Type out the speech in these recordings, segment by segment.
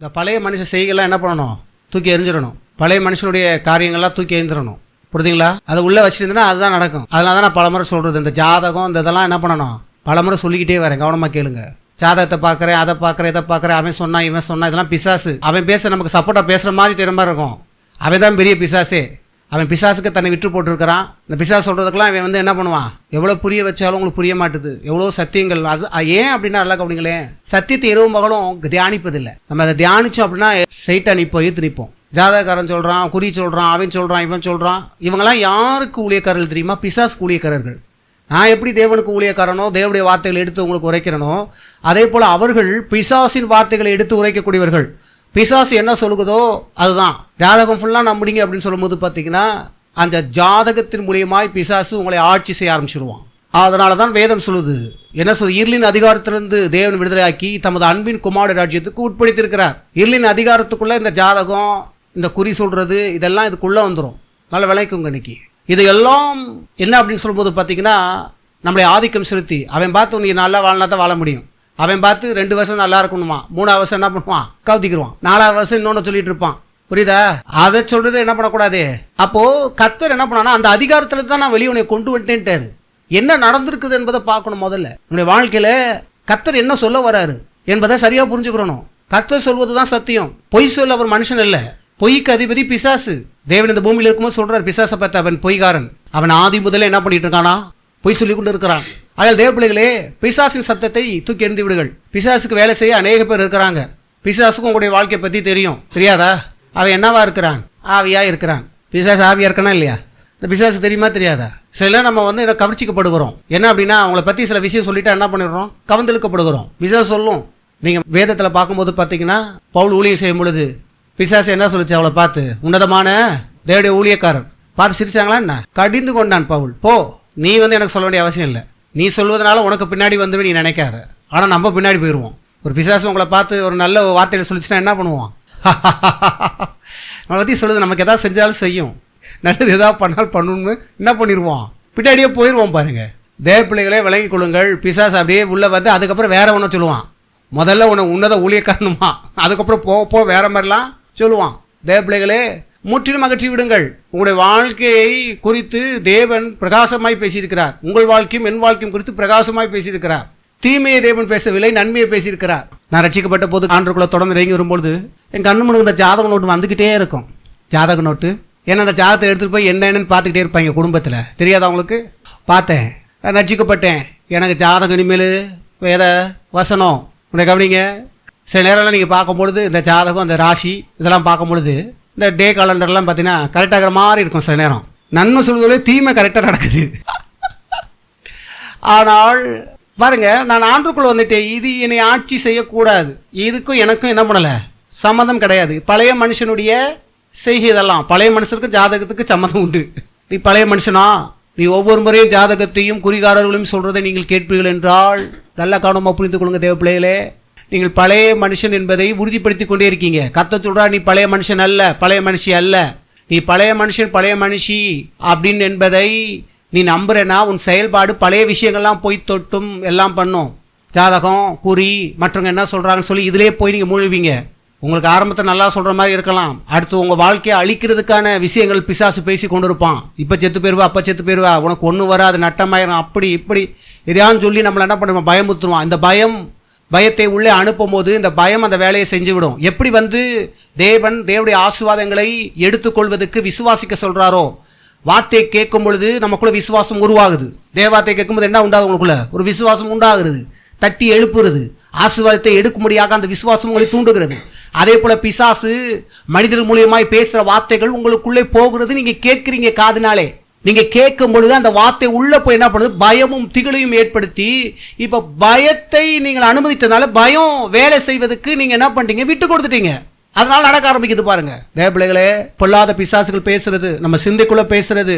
இந்த பழைய மனுஷன் செய்கைலாம் என்ன பண்ணணும்? தூக்கி எறிஞ்சிடணும். பழைய மனுஷனுடைய காரியங்கள்லாம் தூக்கி எறிஞ்சிடணும். புரியுதுங்களா? அதை உள்ளே வச்சுருந்தேன்னா அதுதான் நடக்கும். அதனால தான் நான் பலமுறை சொல்கிறது, இந்த ஜாதகம் இந்த இதெல்லாம் என்ன பண்ணணும், பலமுறை சொல்லிக்கிட்டே வரேன், கவனமாக கேளுங்க. ஜாதகத்தை பார்க்குறேன், அதை பார்க்குறேன், இதை பார்க்குறேன், அவன் சொன்னான் இவன் சொன்னான், இதெல்லாம் பிசாசு. அவன் பேச நமக்கு சப்போர்ட்டாக பேசுகிற மாதிரி தெரியுற மாதிரி இருக்கும். அவன் தான் பெரிய பிசாசே. அவன் பிசாசுக்கு தன்னை விட்டு போட்டிருக்கிறான். இந்த பிசாசு சொல்கிறதுக்கெல்லாம் அவன் வந்து என்ன பண்ணுவான், எவ்வளோ புரிய வச்சாலும் உங்களுக்கு புரிய மாட்டுது. எவ்வளோ சத்தியங்கள் அது ஏன் அப்படின்னா நல்லா கவனிங்களேன், சத்தியத்தை இரவும் மகளும் தியானிப்பதில்லை. நம்ம அதை தியானித்தோம் அப்படின்னா ஸ்ட்ரைட்டாக நிற்போம், ஈர்த்து நிற்போம். ஜாதகக்காரன் சொல்கிறான், குறி சொல்கிறான், அவன் சொல்கிறான், இவன் சொல்கிறான். இவங்கெல்லாம் யாருக்கு ஊழியக்காரர்கள் தெரியுமா? பிசாசுக்கு ஊழியக்காரர்கள். நான் எப்படி தேவனுக்கு ஊழியக்காரனோ, தேவனுடைய வார்த்தைகளை எடுத்து உங்களுக்கு உரைக்கிறனோ, அதே போல் அவர்கள் பிசாசின் வார்த்தைகளை எடுத்து உரைக்கக்கூடியவர்கள். பிசாசு என்ன சொல்லுதோ அதுதான். ஜாதகம் ஃபுல்லாக நம்பிங்க அப்படின்னு சொல்லும்போது பார்த்தீங்கன்னா அந்த ஜாதகத்தின் மூலியமாய் பிசாசு உங்களை ஆட்சி செய்ய ஆரம்பிச்சிடுவான். அதனால தான் வேதம் சொல்லுது, என்ன சொல்லுது, இருளின் அதிகாரத்திலிருந்து தேவன் விடுதலையாக்கி தமது அன்பின் குமாரனுடைய ராஜ்யத்துக்கு உட்படுத்தியிருக்கிறார். இருளின் அதிகாரத்துக்குள்ளே இந்த ஜாதகம், இந்த குறி சொல்கிறது, இதெல்லாம் இதுக்குள்ளே வந்துடும். நல்லா விளைக்குங்க இன்னைக்கு. இதையெல்லாம் என்ன அப்படின்னு சொல்லும்போது பார்த்தீங்கன்னா நம்மளை ஆதிக்கம் செலுத்தி அவன் பார்த்து நீ நல்லா வாழ்னா தான் வாழ முடியும். அவன் பார்த்து 2 வருஷம் நல்லா இருக்கணுமா, 3ஆவது வருஷம் என்ன பண்ணுவான், கவுத்திக்கிடுவான். 4ஆவது வருஷம் இன்னொன்று சொல்லிட்டு இருப்பான். புரியுதா? அதை சொல்றது என்ன பண்ணக்கூடாது. அப்போது கர்த்தர் என்ன பண்ணான்னா அந்த அதிகாரத்தில் தான் நான் வெளியே உன்னை கொண்டு வந்துட்டேன்ட்டாரு. என்ன நடந்திருக்குது என்பதை பார்க்கணும். முதல்ல நம்முடைய வாழ்க்கையில் கர்த்தர் என்ன சொல்ல வராரு என்பதை சரியாக புரிஞ்சுக்கிறணும். கர்த்தர் சொல்வது தான் சத்தியம். பொய் சொல்ல அவர் மனுஷன் இல்லை, பொய்க்கு அதிபதி பிசாசு. தேவன் இந்த பூமியில் இருக்கும்போது சொல்றார் பிசாசை பார்த்து, அவன் பொய்காரன், அவன் ஆதி முதல்ல என்ன பண்ணிட்டு இருக்கானா, பொய் சொல்லி கொண்டு இருக்கிறான். அதனால் தேவ பிள்ளைகளே, பிசாசின் சத்தத்தை தூக்கி எறிந்து விடுங்கள். பிசாசுக்கு வேலை செய்ய அநேக பேர் இருக்கிறாங்க. பிசாசுக்கும் உங்களுடைய வாழ்க்கையை பற்றி தெரியும், தெரியாதா? அவன் என்னவா இருக்கிறான்? ஆவியாக இருக்கிறான். பிசாசு ஆவியாக இருக்கானா இல்லையா? இந்த பிசாசு தெரியுமா தெரியாதா? சில நம்ம வந்து என்ன கவர்ச்சிக்கப்படுகிறோம். என்ன அப்படின்னா அவங்கள பற்றி சில விஷயம் சொல்லிட்டு என்ன பண்ணிடுறோம், கவர்ந்தெழுக்கப்படுகிறோம். பிசாசு சொல்லும். நீங்கள் வேதத்தில் பார்க்கும்போது பார்த்தீங்கன்னா பவுல் ஊழியம் செய்யும் பொழுது பிசாசு என்ன சொல்லிச்சு அவளை பார்த்து, உன்னதமான தேவனுடைய ஊழியக்காரர் பார்த்து சிரிச்சாங்களா என்ன? கடிந்து கொண்டான் பவுல். போ, நீ வந்து எனக்கு சொல்ல வேண்டிய அவசியம் இல்லை, நீ சொல்வதனால உனக்கு பின்னாடி வந்துடும் நீ நினைக்காத. ஆனால் நம்ம பின்னாடி போயிடுவோம். ஒரு பிசாசு உங்களை பார்த்து ஒரு நல்ல வார்த்தையை சொல்லிச்சுன்னா என்ன பண்ணுவோம்? நம்மளை பற்றி சொல்லுது, நமக்கு எதாவது செஞ்சாலும் செய்யும், நல்லது எதாவது பண்ணாலும் பண்ணணும்னு என்ன பண்ணிடுவோம், பின்னாடியே போயிடுவோம். பாருங்கள் தேவ பிள்ளைகளே, விளங்கி கொள்ளுங்கள். பிசாசு அப்படியே உள்ளே வந்து அதுக்கப்புறம் வேற ஒன்று சொல்லுவான். முதல்ல உனக்கு உன்னத ஊழியக்காரனுமா, அதுக்கப்புறம் போக வேற மாதிரிலாம் சொல்லுவான். தேவ பிள்ளைகளே, முற்றிலும் அகற்றி விடுங்கள். உங்களுடைய வாழ்க்கையை குறித்து தேவன் பிரகாசமாய் பேசியிருக்கிறார். உங்கள் வாழ்க்கையும் என் வாழ்க்கையும் குறித்து பிரகாசமாய் பேசியிருக்கிறார். தீமையை தேவன் பேசவில்லை, நன்மையை பேசியிருக்கிறார். நான் ரட்சிக்கப்பட்ட போது ஆண்டுக்குள்ளே தொடர்ந்து இறங்கி வரும்பொழுது என் கண்ணு முழுக்க இந்த ஜாதக நோட்டு வந்துக்கிட்டே இருக்கும். ஜாதக நோட்டு ஏன்னா அந்த ஜாதகத்தை எடுத்துகிட்டு போய் என்னன்னு பார்த்துக்கிட்டே இருப்பாங்க குடும்பத்தில். தெரியாத அவங்களுக்கு. பார்த்தேன், நான் ரட்சிக்கப்பட்டேன், எனக்கு ஜாதகம் இனிமேல் வேத வசனம். உன்னை கவனிங்க, சில நேரம்லாம் நீங்கள் பார்க்கும்பொழுது இந்த ஜாதகம், அந்த ராசி இதெல்லாம் பார்க்கும்பொழுது இந்த டே காலண்டர்லாம் பார்த்தீங்கன்னா கரெக்டாகிற மாதிரி இருக்கும். சில நேரம் நன்மை சொல்வதோட தீமை கரெக்டாக நடக்குது. ஆனால் பாருங்க, நான் ஆண்டுக்குள்ளே வந்துட்டேன், இது என்னை ஆட்சி செய்யக்கூடாது. இதுக்கும் எனக்கும் என்ன பண்ணலை, சம்மந்தம் கிடையாது. பழைய மனுஷனுடைய செய்கை இதெல்லாம். பழைய மனுஷனுக்கு ஜாதகத்துக்கு சம்மந்தம் உண்டு. நீ பழைய மனுஷனா, நீ ஒவ்வொரு முறையும் ஜாதகத்தையும் குறிகாரர்களையும் சொல்கிறதை நீங்கள் கேட்பீர்கள் என்றால் நல்ல கவனமாக புரிந்து கொள்ளுங்க தேவ பிள்ளைகளே. நீங்கள் பழைய மனுஷன் என்பதை உறுதிப்படுத்தி கொண்டே இருக்கீங்க. கர்த்தர் சொல்றா, நீ பழைய மனுஷன் அல்ல, பழைய மனுஷி அல்ல, நீ பழைய மனுஷன் பழைய மனுஷி அப்படின்னு என்பதை நீ நம்புறேன்னா உன் செயல்பாடு பழைய விஷயங்கள்லாம் போய் தொட்டும் எல்லாம் பண்ணும். ஜாதகம், குறி, மற்றவங்க என்ன சொல்கிறாங்கன்னு சொல்லி இதிலே போய் நீங்கள் மூழ்குவீங்க. உங்களுக்கு ஆரம்பத்தை நல்லா சொல்கிற மாதிரி இருக்கலாம், அடுத்து உங்கள் வாழ்க்கையை அழிக்கிறதுக்கான விஷயங்கள் பிசாசு பேசி கொண்டு இருப்பான். இப்போ செத்து போயிடுவா, அப்போ செத்து போயிடுவா, உனக்கு ஒன்று வராது, நட்டமாயிரும், அப்படி இப்படி எதையான்னு சொல்லி நம்மளை என்ன பண்ணுவோம், பயமுத்துருவான். இந்த பயத்தை உள்ளே அனுப்பும் போது இந்த பயம் அந்த வேலையை செஞ்சுவிடும். எப்படி வந்து தேவனுடைய ஆசீர்வாதங்களை எடுத்துக்கொள்வதற்கு விசுவாசிக்க சொல்கிறாரோ, வார்த்தையை கேட்கும் பொழுது நமக்குள்ள விசுவாசம் உருவாகுது. தேவார்த்தையை கேட்கும்போது என்ன உண்டாகுது, உங்களுக்குள்ள ஒரு விசுவாசம் உண்டாகிறது, தட்டி எழுப்புறது, ஆசீர்வாதத்தை எடுக்கும்படியாக அந்த விசுவாசம் உங்களை தூண்டுகிறது. அதே போல பிசாசு மனிதர்கள் மூலியமாய் பேசுகிற வார்த்தைகள் உங்களுக்குள்ளே போகிறது. நீங்கள் கேட்குறீங்க காதுனாலே. நீங்கள் கேட்கும் பொழுது அந்த வார்த்தை உள்ளே போய் என்ன பண்ணுது, பயமும் திகிலையும் ஏற்படுத்தி, இப்போ பயத்தை நீங்கள் அனுமதித்ததுனால பயம் வேலை செய்வதற்கு நீங்கள் என்ன பண்ணிட்டீங்க, விட்டு கொடுத்துட்டீங்க. அதனால நடக்க ஆரம்பிக்குது. பாருங்க தேவ பிள்ளைகளே, பொல்லாத பிசாசுகள் பேசுறது, நம்ம சிந்தைக்குள்ளே பேசுறது,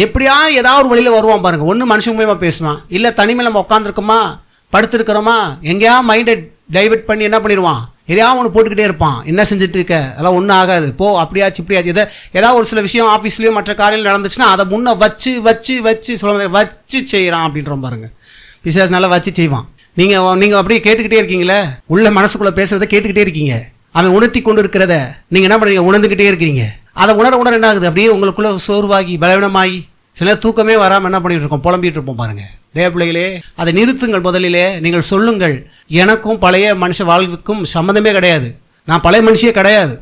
எப்படியா ஏதாவது ஒரு வழியில் வருவான் பாருங்க. ஒன்று மனுஷன் மூலியமா பேசுவான், இல்லை தனிமையில் நம்ம உட்காந்துருக்கோமா படுத்துருக்கிறோமா எங்கேயா மைண்டை டைவெர்ட் பண்ணி என்ன பண்ணிடுவான், எதையாவது ஒன்று போட்டுக்கிட்டே இருப்பான். என்ன செஞ்சுட்டு இருக்க, அதெல்லாம் ஒன்றும் ஆகாது, போ, அப்படியாச்சு இப்படியாச்சு. ஏதாவது ஒரு சில விஷயம் ஆஃபீஸ்லேயும் மற்ற காரியங்கள் நடந்துச்சுன்னா அதை முன்னே வச்சு செய்கிறான் அப்படின்ற பாருங்க. பிசாசு நல்லா வச்சு செய்வான். நீங்கள் அப்படியே கேட்டுக்கிட்டே இருக்கீங்களே, உள்ள மனசுக்குள்ளே பேசுகிறத கேட்டுக்கிட்டே இருக்கீங்க. அவன் உணர்த்தி கொண்டு இருக்கிறத நீங்கள் என்ன பண்ணுறீங்க? உணர்ந்துக்கிட்டே இருக்கிறீங்க. அதை உணர என்ன ஆகுது? அப்படியே உங்களுக்குள்ள சோர்வாகி பலவீனமாகி சில தூக்கமே வராமல் என்ன பண்ணிட்டு இருக்கோம்? புலம்பிட்டு இருப்போம். பாருங்க தேவ பிள்ளைகளே, அதை நிறுத்துங்கள். முதலிலே நீங்கள் சொல்லுங்கள், எனக்கும் பழைய மனுஷ வாழ்வுக்கும் சம்மந்தமே கிடையாது. நான் பழைய மனுஷியே கிடையாது,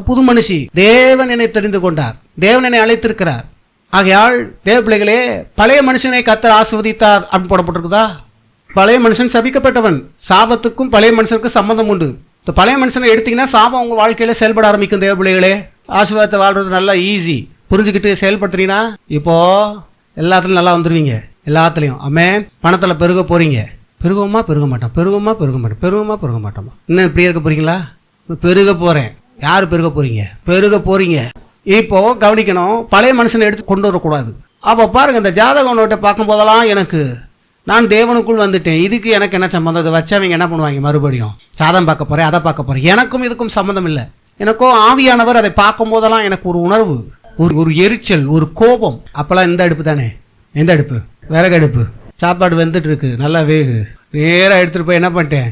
புது மனுஷி. தேவன் என்னை தெரிந்து கொண்டார், தேவன் என்னை அழைத்திருக்கிறார். ஆகையால் தேவ பிள்ளைகளே, பழைய மனுஷனை கர்த்தர் ஆசீர்வதித்தார் அப்படின்னு போடப்பட்டிருக்குதா? பழைய மனுஷன் சபிக்கப்பட்டவன். சாபத்துக்கும் பழைய மனுஷனுக்கும் சம்மந்தம் உண்டு. இந்த பழைய மனுஷனை எடுத்தீங்கன்னா சாபம் உங்கள் வாழ்க்கையில் செயல்பட ஆரம்பிக்கும். தேவ பிள்ளைகளே, ஆசீர்வாதத்தை வாழ்றது நல்லா ஈஸி. புரிஞ்சுக்கிட்டு செயல்படுத்துறீங்கன்னா இப்போ எல்லாத்துலையும் நல்லா வந்துடுவீங்க. எல்லாத்துலேயும் ஆமென். பணத்தில் பெருக போகிறீங்க. பெருகுமா பெருக மாட்டோம், பெருகுமா பெருக மாட்டோம், பெருகுமா பெருக மாட்டோமா? இன்னும் இப்படியே இருக்க போகிறீங்களா? பெருக போகிறேன். யார் பெருக போகிறீங்க? பெருக போகிறீங்க. இப்போ கவனிக்கணும், பழைய மனுஷனை எடுத்து கொண்டு வரக்கூடாது. அப்போ பாருங்கள், இந்த ஜாதகம் நோட்டை பார்க்கும் போதெல்லாம் எனக்கு நான் தேவனுக்குள் வந்துட்டேன், இதுக்கு எனக்கு என்ன சம்மந்தம்? இதை வச்சு அவங்க என்ன பண்ணுவாங்க? மறுபடியும் சாதம் பார்க்க போகிறேன், அதை பார்க்க போகிறேன். எனக்கும் இதுக்கும் சம்மந்தம் இல்லை. எனக்கும் ஆவியானவர் அதை பார்க்கும் போதெல்லாம் எனக்கு ஒரு உணர்வு, ஒரு எரிச்சல், ஒரு கோபம். அப்போல்லாம் இந்த அடுப்பு தானே, எந்த அடுப்பு? விறகு அடுப்பு. சாப்பாடு வெந்துட்டு இருக்கு, நல்லா வேகு. நேராக எடுத்துகிட்டு போய் என்ன பண்ணிட்டேன்?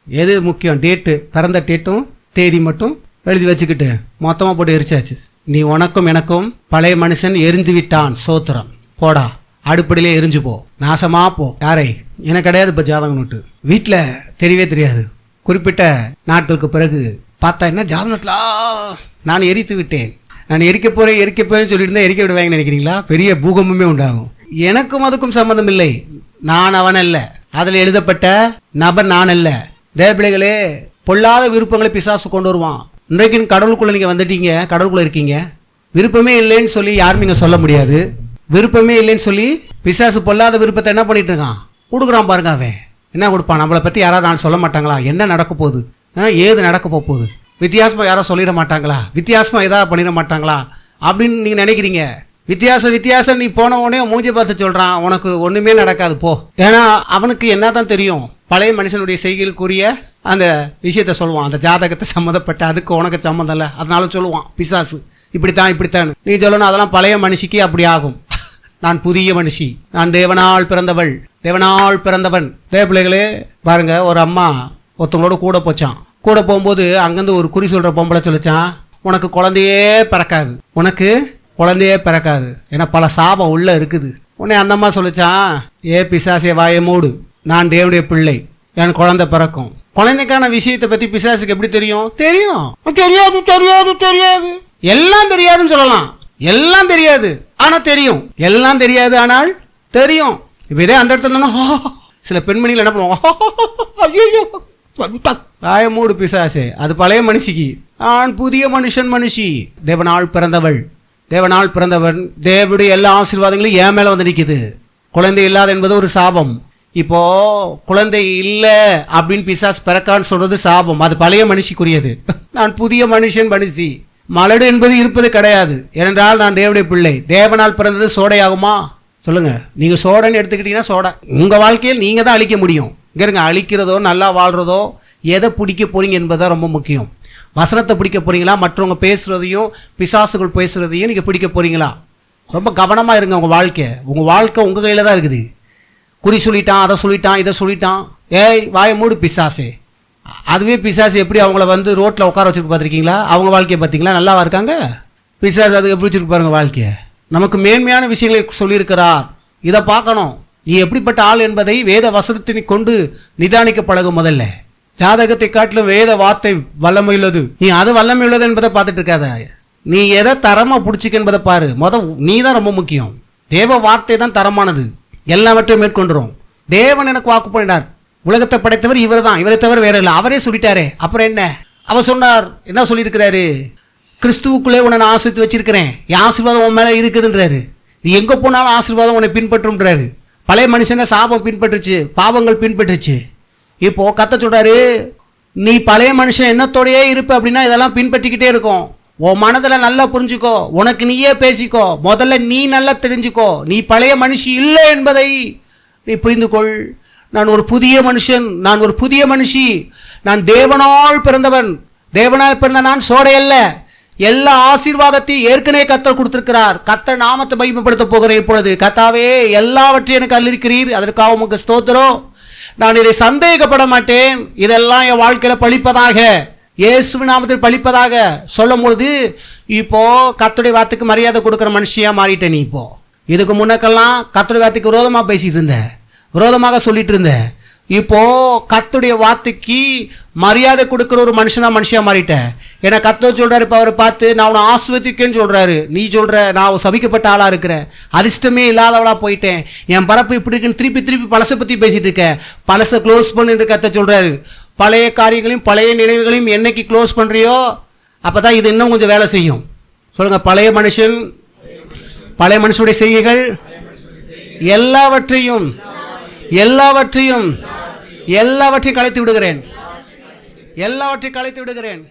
எது முக்கியம்? டேட்டு, பிறந்த டேட்டும் தேதி மட்டும் எழுதி வச்சுக்கிட்டு மொத்தமாக போட்டு எரிச்சாச்சு. நீ உனக்கும் எனக்கும் பழைய மனுஷன் எரிந்து விட்டான், சோத்திரம். போடா, அடுப்படியிலே எரிஞ்சு போ, நாசமா போ. யாரை? எனக்கு கிடையாது. இப்போ ஜாதகம் நோட்டு வீட்டில் தெரியவே தெரியாது. குறிப்பிட்ட நாட்களுக்கு பிறகு பார்த்தா என்ன ஜாதகம் நோட்டில் நான் எரித்து விட்டேன், நான் எரிக்க போகிறேன்னு சொல்லியிருந்தேன். எரிக்க விடுவாங்கன்னு நினைக்கிறீங்களா? பெரிய பூகம்பமே உண்டாகும். எனக்கும் அதுக்கும் சம்மந்தம் இல்லை. நான் அவன் அல்ல, அதில் எழுதப்பட்ட நபர் நான் அல்ல. தேவபிள்ளைகளே, பொல்லாத விருப்பங்களை பிசாசு கொண்டு வருவான். இன்றைக்கு கடவுளுக்குள்ளே நீங்கள் வந்துட்டீங்க, கடவுளுக்குள்ளே இருக்கீங்க. விருப்பமே இல்லைன்னு சொல்லி யாருமே இங்கே சொல்ல முடியாது. விருப்பமே இல்லைன்னு சொல்லி பிசாசு பொல்லாத விருப்பத்தை என்ன பண்ணிட்டு இருக்கான்? கொடுக்குறான் பாருங்க. அவன் என்ன கொடுப்பான்? நம்மளை பற்றி யாராவது நான் சொல்ல மாட்டாங்களா? என்ன நடக்க போகுது, ஏது நடக்க போகுது, வித்தியாசமாக யாரோ சொல்லிட மாட்டாங்களா, வித்தியாசமாக எதாவது பண்ணிட மாட்டாங்களா அப்படின்னு நீங்கள் நினைக்கிறீங்க. வித்தியாசம் நீ போன உடனே மூஞ்சி பார்த்து சொல்கிறான், உனக்கு ஒன்றுமே நடக்காது போ. ஏன்னா அவனுக்கு என்ன தான் தெரியும்? பழைய மனுஷனுடைய செய்கைகளுக்குரிய அந்த விஷயத்தை சொல்லுவான், அந்த ஜாதகத்தை சம்மந்தப்பட்ட. அதுக்கு உனக்கு சம்மந்தம் இல்லை, அதனால சொல்லுவான் பிசாசு இப்படித்தான். நீ சொல்லணும் அதெல்லாம் பழைய மனுஷிக்கு அப்படி ஆகும். நான் புதிய மனுஷி, நான் தேவனால் பிறந்தவன். தேவ பிள்ளைகளே பாருங்க, ஒரு அம்மா ஒருத்தவங்களோட கூட போச்சான். கூட போகும்போது அங்கேருந்து ஒரு குறி சொல்கிற பொம்பளை சொல்லிச்சான், உனக்கு குழந்தையே பிறக்காது, ஏன்னா பல சாபம் உள்ளே இருக்குது. உடனே அந்த அம்மா சொல்லிச்சான், ஏ பிசாசே வாயை மூடு, நான் தேவனுடைய பிள்ளை, என் குழந்தை பிறக்கும். குழந்தைக்கான விஷயத்தை பற்றி பிசாசுக்கு எப்படி தெரியும்? தெரியாது. எல்லாம் தெரியாதுன்னு சொல்லலாம். எல்லாம் தெரியாது ஆனால் தெரியும். எல்லாம் தெரியாது ஆனால் தெரியும். இப்போ இதே அந்த இடத்துல சில பெண்மணிகள் என்ன பண்ணுவாங்க? வாயை மூடு பிசாசே, அது பழைய மனுஷிக்கு. நான் புதிய மனுஷி, தேவனால் பிறந்தவன். தேவனுடைய எல்லா ஆசீர்வாதங்களும் என் மேலே வந்து நிற்குது. குழந்தை இல்லாத என்பது ஒரு சாபம். இப்போ குழந்தை இல்லை அப்படின்னு பிசாசு பிறக்கான்னு சொல்றது சாபம். அது பழைய மனுஷிக்குரியது. நான் புதிய மனுஷி. மலடு என்பது இருப்பது கிடையாது, ஏனென்றால் நான் தேவனுடைய பிள்ளை. தேவனால் பிறந்தது சோடையாகுமா? சொல்லுங்க. நீங்க சோடைன்னு எடுத்துக்கிட்டீங்கன்னா சோடை உங்க வாழ்க்கையில் நீங்க தான் அழிக்க முடியும். இங்க அழிக்கிறதோ நல்லா வாழ்றதோ எதை பிடிக்க போறீங்க என்பதுதான் ரொம்ப முக்கியம். வசனத்தை பிடிக்க போறீங்களா? மற்றவங்க பேசுறதையும் பிசாசுகள் பேசுறதையும் நீங்க பிடிக்க போறீங்களா? ரொம்ப கவனமா இருங்க. உங்க வாழ்க்கை உங்க கையில தான் இருக்குது. குறி சொல்லிட்டான், அதை சொல்லிட்டான், இதை சொல்லிட்டான், ஏய் வாயை மூடு பிசாசே. அதுவே பிசாசு எப்படி அவங்கள வந்து ரோட்டில் உட்கார வச்சுருக்கு பார்த்துருக்கீங்களா? அவங்க வாழ்க்கையை பார்த்தீங்களா? நல்லாவா இருக்காங்க? பிசாசு அது எப்படி வச்சுருக்கு பாருங்க வாழ்க்கையை. நமக்கு மேன்மையான விஷயங்களை சொல்லியிருக்கிறார். இதை பார்க்கணும். நீ எப்படிப்பட்ட ஆள் என்பதை வேத வசனத்தினை கொண்டு நிதானிக்க பழகும். முதல்ல ஜாதகத்தை காட்டிலும் வேத வார்த்தை வல்லமையுள்ளது. நீ அது வல்லமையுள்ளது என்பதை பார்த்துட்டு இருக்காத. நீ எதை தரமாக பிடிச்சிக்க என்பதை பாரு. நீ தான் ரொம்ப முக்கியம். தேவ வார்த்தை தான் தரமானது, எல்லாவற்றையும் மேற்கொண்டுரும். தேவன் எனக்கு வாக்கு பண்ணினார், உலகத்தை படைத்தவர் இவர் தான், இவரை தவிர வேற இல்லை. அவரே சொல்லிட்டாரே, அப்புறம் என்ன? அவர் சொன்னார், என்ன சொல்லியிருக்கிறாரு? கிறிஸ்துவுக்குள்ளே உன்னை நான் ஆசீர்வதித்து வச்சிருக்கிறேன், என் ஆசீர்வாதம் உன் மேலே இருக்குதுன்றாரு. நீ எங்கே போனாலும் ஆசீர்வாதம் உன்னை பின்பற்றும்ன்றாரு. பழைய மனுஷனை சாபம் பின்பற்றுச்சு, பாவங்கள் பின்பற்றுச்சு. இப்போ கத்த சொல்றாரு, நீ பழைய மனுஷன் எண்ணத்தோடையே இருப்ப அப்படின்னா இதெல்லாம் பின்பற்றிக்கிட்டே இருக்கும். உன் மனதில் நல்லா புரிஞ்சுக்கோ, உனக்கு நீயே பேசிக்கோ. முதல்ல நீ நல்லா தெரிஞ்சுக்கோ, நீ பழைய மனுஷி இல்லை என்பதை நீ புரிந்து கொள். நான் ஒரு புதிய மனுஷி, நான் தேவனால் பிறந்தவன். தேவனால் பிறந்த நான் சோடை அல்ல. எல்லா ஆசீர்வாதத்தையும் ஏற்கனவே கர்த்தர் கொடுத்திருக்கிறார். கர்த்தர் நாமத்தை மகிமைப்படுத்த போகிறேன். இப்பொழுது கர்த்தாவே எல்லாவற்றையும் எனக்கு அளிக்கிறீர், அதற்காக உமக்கு ஸ்தோத்திரம். நான் இதை சந்தேகப்பட மாட்டேன். இதெல்லாம் என் வாழ்க்கையில பழிப்பதாக. இயேசுவின் நாமத்தில் பலிப்பதாக சொல்லும் பொழுது இப்போ கர்த்தருடைய வார்த்தைக்கு மரியாதை கொடுக்குற மனுஷியா மாறிட்ட நீ. இப்போ இதுக்கு முன்னக்கெல்லாம் கர்த்தருடைய வார்த்தைக்கு விரோதமாக பேசிட்டு இருந்த, விரோதமாக சொல்லிட்டு இருந்த. இப்போ கர்த்தருடைய வார்த்தைக்கு மரியாதை கொடுக்குற ஒரு மனுஷியா மாறிட்ட. ஏன்னா கர்த்தர் சொல்றாரு, இப்போ அவரை பார்த்து நான் உன்னை ஆசீர்வதிக்கேன்னு சொல்றாரு. நீ சொல்ற நான் சபிக்கப்பட்ட ஆளா இருக்கிறேன், அதிர்ஷ்டமே இல்லாதவளா போயிட்டேன், என் பரப்பு இப்படி இருக்குன்னு திருப்பி திருப்பி பழசை பத்தி பேசிட்டு இருக்க. பழசை க்ளோஸ் பண்ணு கர்த்தர் சொல்றாரு. பழைய காரியங்களையும் பழைய நினைவுகளையும் என்னைக்கு க்ளோஸ் பண்றியோ அப்பதான் இது இன்னும் கொஞ்சம் வேலை செய்யும். சொல்லுங்க, பழைய மனுஷனுடைய செய்கைகள் எல்லாவற்றையும் கலைத்து விடுகிறேன்.